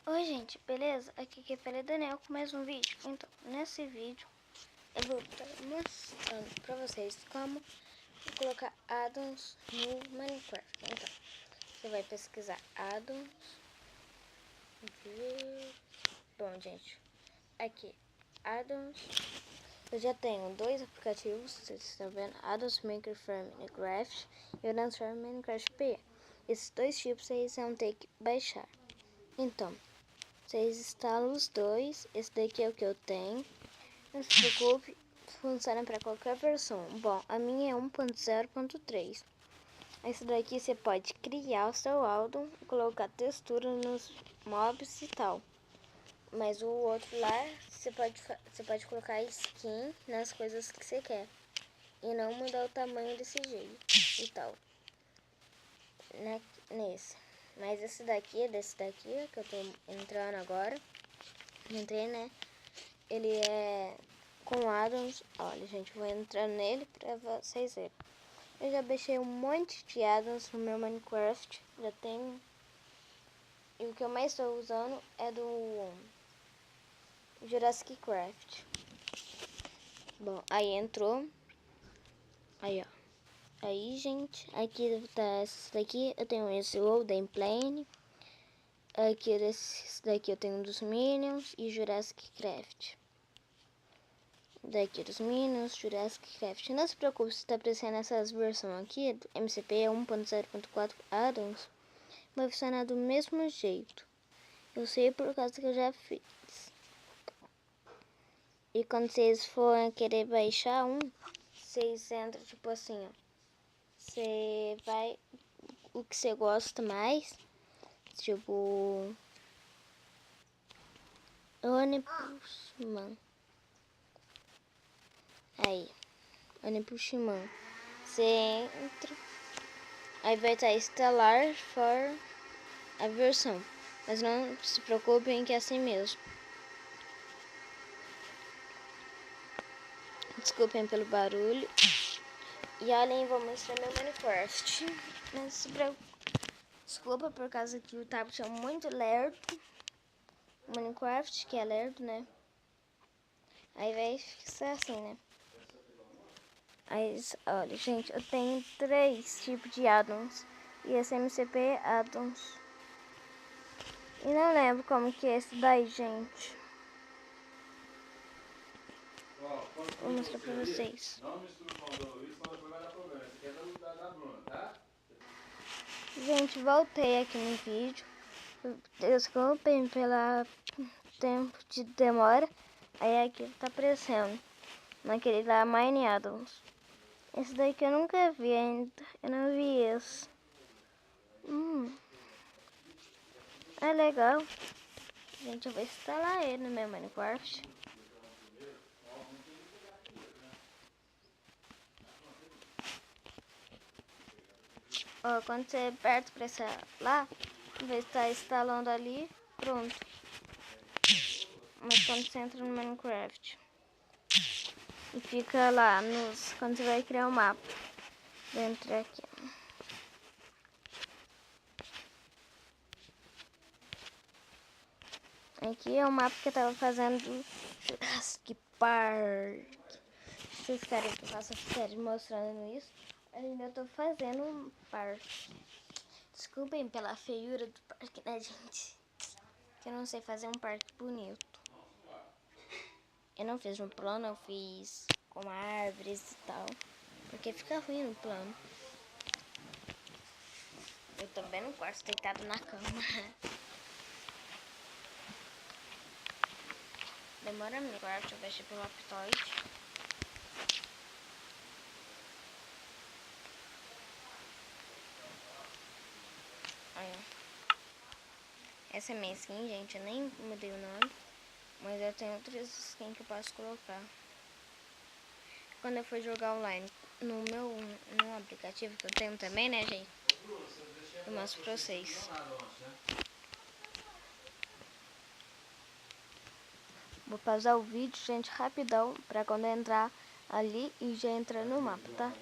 Oi gente, beleza? Aqui que é a Daniel com mais um vídeo. Então, nesse vídeo eu vou estar mostrando pra vocês como colocar addons no Minecraft. Então, você vai pesquisar addons. Bom gente, aqui, addons. Eu já tenho dois aplicativos, vocês estão vendo, addons Minecraft Minecraft e o Transform Minecraft P. Esses dois tipos vocês vão ter que baixar. Então, vocês instalam os dois. Esse daqui é o que eu tenho. Não se preocupe, funciona para qualquer versão. Bom, a minha é 1.0.3. Esse daqui você pode criar o seu addon, colocar textura nos mobs e tal. Mas o outro lá, você pode colocar skin nas coisas que você quer. E não mudar o tamanho desse jeito e tal. Nesse. Mas esse daqui, que eu tô entrando agora. Entrei, né? Ele é com addons. Olha, gente, vou entrar nele pra vocês verem. Eu já baixei um monte de addons no meu Minecraft. Já tenho. E o que eu mais estou usando é do Jurassic Craft. Bom, aí entrou. Aí, ó. Aí, gente, aqui tá esse daqui. Eu tenho esse Golden Plane. Aqui desse daqui eu tenho um dos Minions e Jurassic Craft. Daqui dos Minions, Jurassic Craft. Não se preocupe se está aparecendo essas versões aqui, do MCP 1.0.4 addons, vai funcionar do mesmo jeito. Eu sei por causa que eu já fiz. E quando vocês forem querer baixar um, vocês entram tipo assim, ó. Você vai o que você gosta mais, tipo Onipushman. Aí, Onipushman. Você entra, aí vai estar Stellar for a versão, mas não se preocupem que é assim mesmo. Desculpem pelo barulho. E olhem, vou mostrar meu Minecraft. Não se preocupe. Desculpa por causa que o tablet é muito lerdo. O Minecraft que é lerdo, né? Aí vai ficar assim, né? Aí, olha, gente, eu tenho 3 tipos de addons. E esse MCP addons. E não lembro como que é esse daí, gente. Vou mostrar pra vocês. Gente, voltei aqui no vídeo. Desculpem pelo tempo de demora. Aí aqui tá aparecendo. Naquele lá, Mine Addons. Esse daqui eu nunca vi ainda. Eu não vi esse. É legal. Gente, eu vou instalar ele no meu Minecraft. Ó, quando você aperta pra essa lá, vai estar instalando ali, pronto. Mas quando você entra no Minecraft e fica lá quando você vai criar o mapa, vou entrar aqui. Aqui é o mapa que eu tava fazendo do Jurassic Park. Se vocês querem que eu faça série mostrando isso, ainda eu tô fazendo um parque. Desculpem pela feiura do parque, né, gente? Que eu não sei fazer um parque bonito. Eu não fiz no plano, eu fiz com árvores e tal. Porque fica ruim no plano. Eu também no quarto, deitado na cama. Demora no quarto, eu baixei pelo Aptoide. Olha. Essa é minha skin, gente. Eu nem mudei o nome. Mas eu tenho outras skins que eu posso colocar. Quando eu for jogar online no aplicativo que eu tenho também, né, gente? Eu mostro pra vocês. Vou pausar o vídeo, gente, rapidão, pra quando eu entrar ali e já entrar no mapa, tá?